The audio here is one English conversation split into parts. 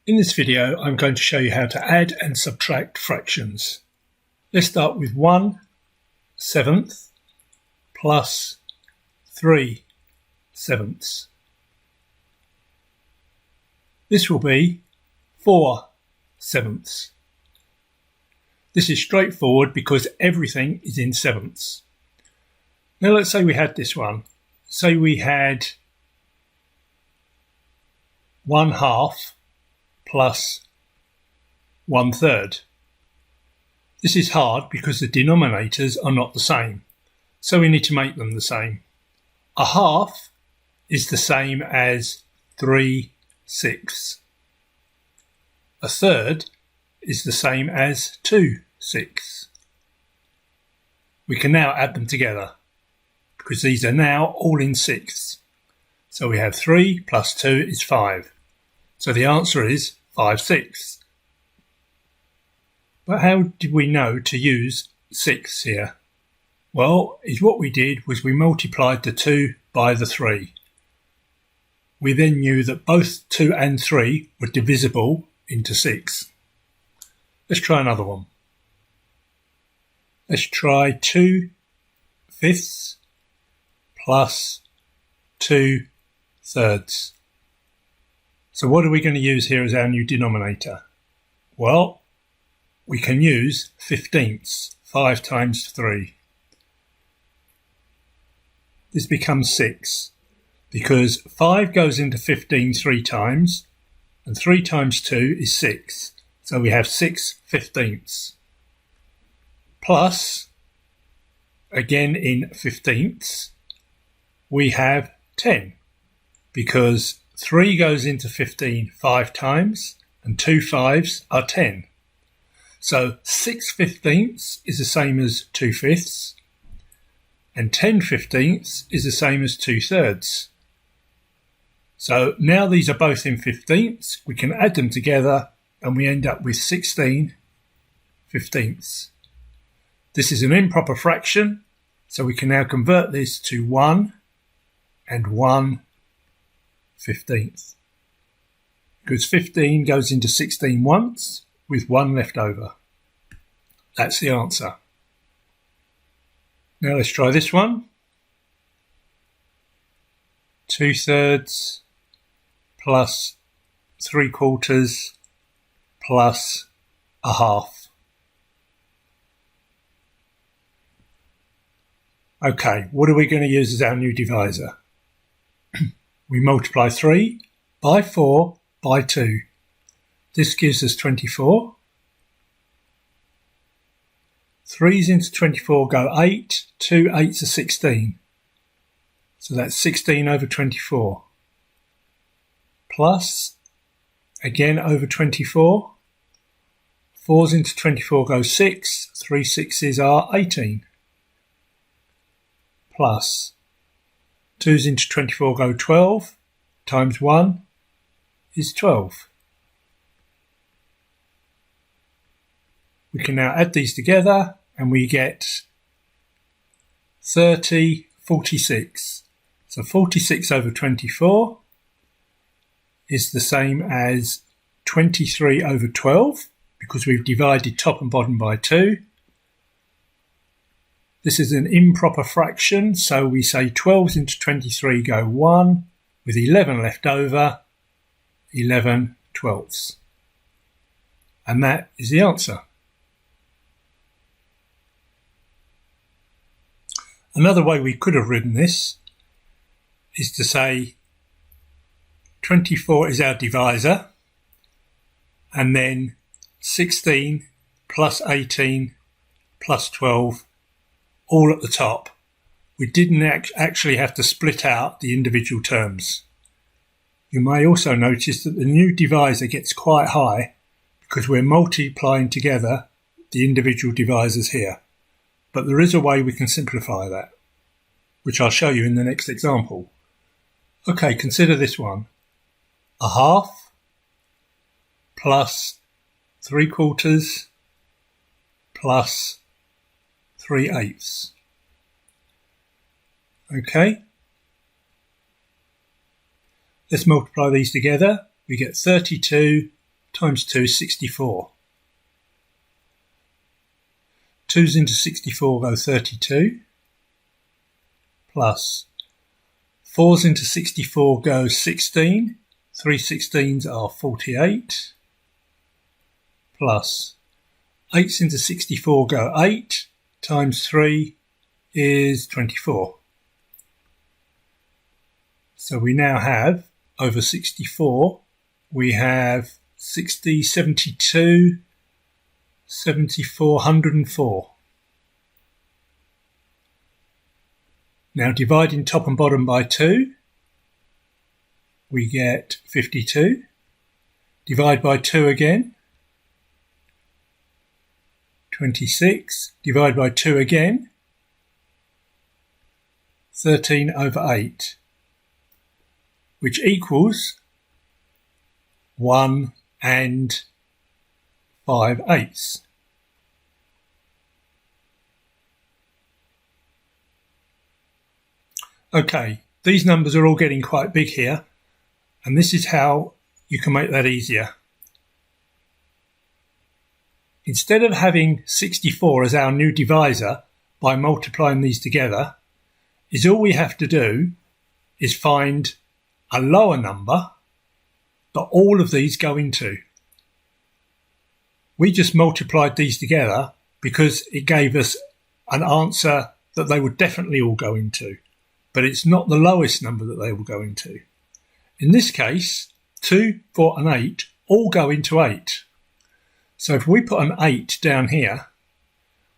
In this video, I'm going to show you how to add and subtract fractions. Let's start with 1/7 plus 3/7. This will be 4/7. This is straightforward because everything is in sevenths. Now let's say we had this one. Say we had 1/2 plus 1/3. This is hard because the denominators are not the same, so we need to make them the same. 1/2 is the same as 3/6. 1/3 is the same as 2/6. We can now add them together because these are now all in sixths. So we have 3 plus 2 is 5. So the answer is 5/6. But how did we know to use 6 here? Well, what we did was we multiplied the 2 by the 3. We then knew that both 2 and 3 were divisible into 6. Let's try another one. Let's try 2/5 plus 2/3. So what are we going to use here as our new denominator? Well, we can use 15ths, 5 times 3. This becomes 6 because 5 goes into 15 3 times and 3 times 2 is 6. So we have 6/15. Plus, again in 15ths, we have 10 because 3 goes into 15 5 times and 2 5s are 10. So 6/15 is the same as 2/5 and 10/15 is the same as 2/3. So now these are both in 15ths, we can add them together and we end up with 16/15. This is an improper fraction, so we can now convert this to 1 and 1/15. Because 15 goes into 16 once, with 1 left over. That's the answer. Now let's try this one. 2/3 plus 3/4 plus 1/2. Okay, what are we going to use as our new divisor? We multiply 3 by 4 by 2. This gives us 24. 3's into 24 go 8. 2 8s are 16. So that's 16 over 24. Plus, again over 24. 4's into 24 go 6. 3 6s are 18. Plus, 2's into 24 go 12. Times 1 is 12. We can now add these together and we get 30/46. So 46 over 24 is the same as 23 over 12 because we've divided top and bottom by 2. This is an improper fraction, so we say 12's into 23 go 1 with 11 left over, 11/12. And that is the answer. Another way we could have written this is to say 24 is our divisor and then 16 plus 18 plus 12 all at the top. We didn't actually have to split out the individual terms. You may also notice that the new divisor gets quite high because we're multiplying together the individual divisors here. But there is a way we can simplify that, which I'll show you in the next example. Okay, consider this one. 1/2 plus 3/4 plus 3/8. Okay. Let's multiply these together. We get 32 times 2 is 64. 2's into 64 go 32, plus 4's into 64 go 16, 3 16s are 48, plus 8's into 64 go 8, times 3 is 24. So we now have, over 64, we have 60, 72, 74, 104. Now dividing top and bottom by 2, we get 52. Divide by 2 again, 26. Divide by 2 again, 13 over 8, which equals 1 and 5/8. Okay, these numbers are all getting quite big here, and this is how you can make that easier. Instead of having 64 as our new divisor by multiplying these together, is all we have to do is find a lower number that all of these go into. We just multiplied these together because it gave us an answer that they would definitely all go into, but it's not the lowest number that they will go into. In this case, 2, 4 and 8 all go into 8. So if we put an 8 down here,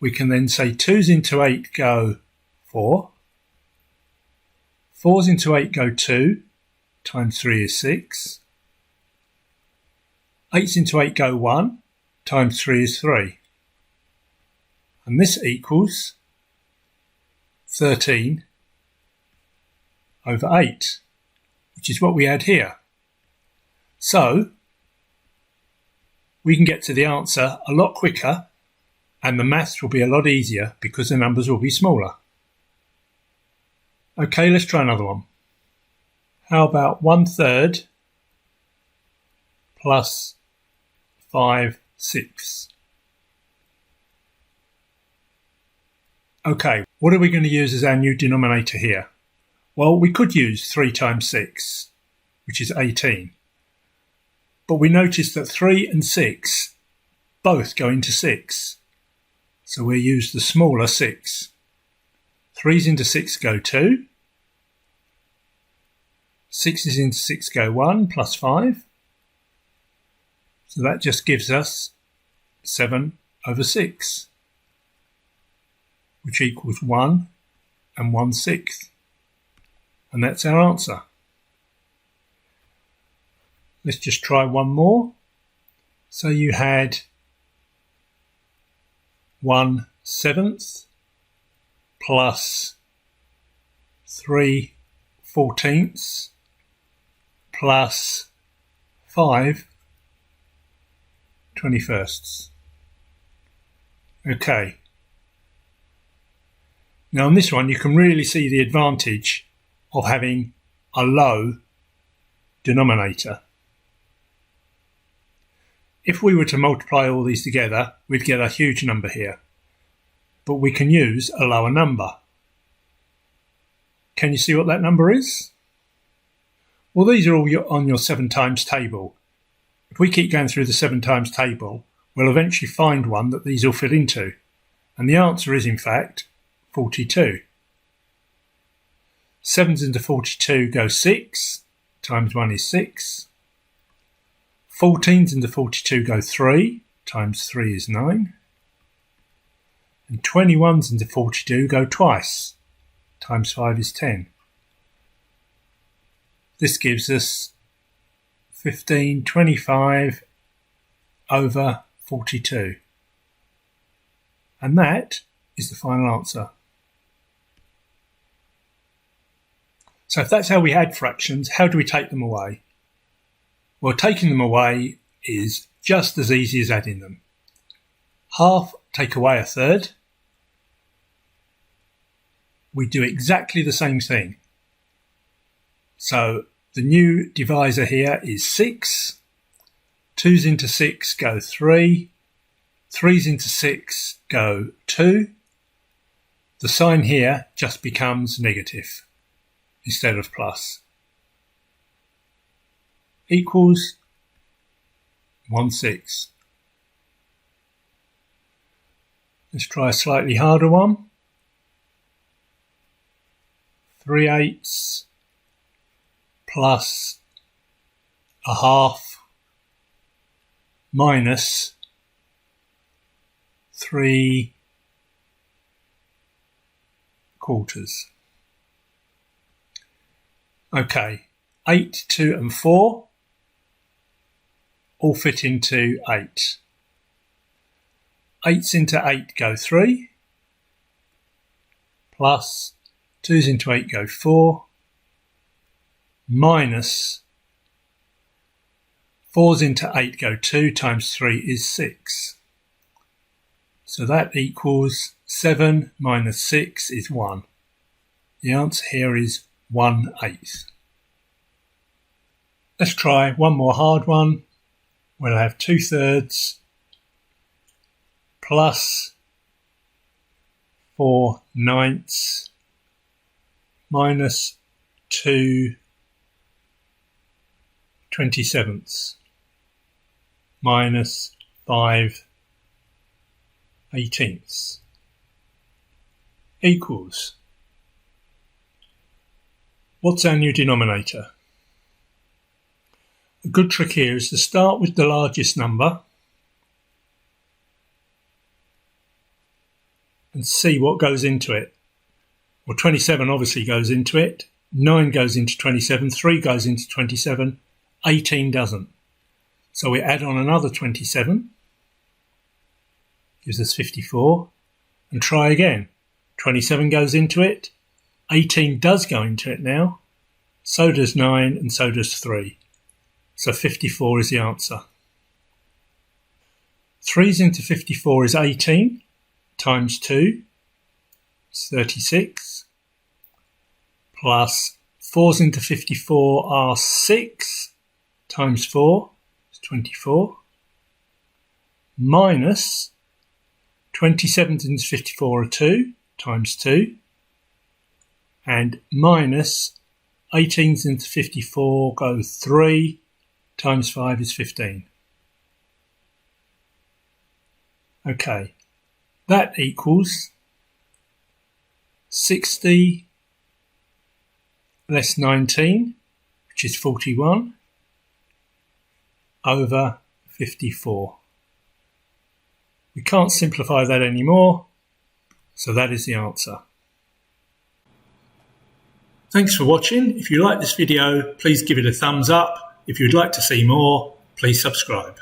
we can then say 2's into 8 go 4, 4's into 8 go 2, times 3 is 6, 8's into 8 go 1, times 3 is 3. And this equals 13 over 8, which is what we had here. So we can get to the answer a lot quicker, and the maths will be a lot easier because the numbers will be smaller. Okay, let's try another one. How about 1/3 plus 5/6? Okay, what are we going to use as our new denominator here? Well, we could use 3 times 6, which is 18. But we notice that 3 and 6 both go into 6. So we'll use the smaller 6. 3's into 6 go 2. 6's into 6 go 1 plus 5. So that just gives us 7 over 6, which equals 1 and 1/6. And that's our answer. Let's just try one more. So you had 1/7 plus 3/14 plus 5/21. Okay. Now on this one you can really see the advantage of having a low denominator. If we were to multiply all these together, we'd get a huge number here. But we can use a lower number. Can you see what that number is? Well, these are all on your 7 times table. If we keep going through the 7 times table, we'll eventually find one that these will fit into. And the answer is, in fact, 42. 7's into 42 go 6, times 1 is 6. 14's into 42 go 3, times 3 is 9. And 21's into 42 go twice, times 5 is 10. This gives us 15/25 over 42. And that is the final answer. So if that's how we add fractions, how do we take them away? Well, taking them away is just as easy as adding them. Half take away 1/3. We do exactly the same thing. So the new divisor here is 6. 2's into 6 go 3. 3's into 6 go 2. The sign here just becomes negative instead of plus. Equals 1/6. Let's try a slightly harder one. 3/8 plus a half minus 3/4. Okay, 8, 2 and 4 all fit into 8. 8's into 8 go 3, plus 2's into 8 go 4, minus 4's into 8 go 2 times 3 is 6. So that equals 7 minus 6 is 1. The answer here is 1/8. Let's try one more hard one. We'll have 2/3 plus 4/9 minus 2/27 minus 5/18 equals. What's our new denominator? A good trick here is to start with the largest number and see what goes into it. Well, 27 obviously goes into it, 9 goes into 27, 3 goes into 27, 18 doesn't. So we add on another 27, gives us 54, and try again. 27 goes into it, 18 does go into it now, so does 9 and so does 3. So 54 is the answer. 3's into 54 is 18 times 2, it's 36, plus 4's into 54 are 6 times 4, it's 24, minus 27's into 54 are 2 times 2, and minus 18's into 54 go 3 times 5 is 15. Okay, that equals 60 less 19, which is 41, over 54. We can't simplify that anymore, so that is the answer. Thanks for watching. If you like this video, please give it a thumbs up. If you'd like to see more, please subscribe.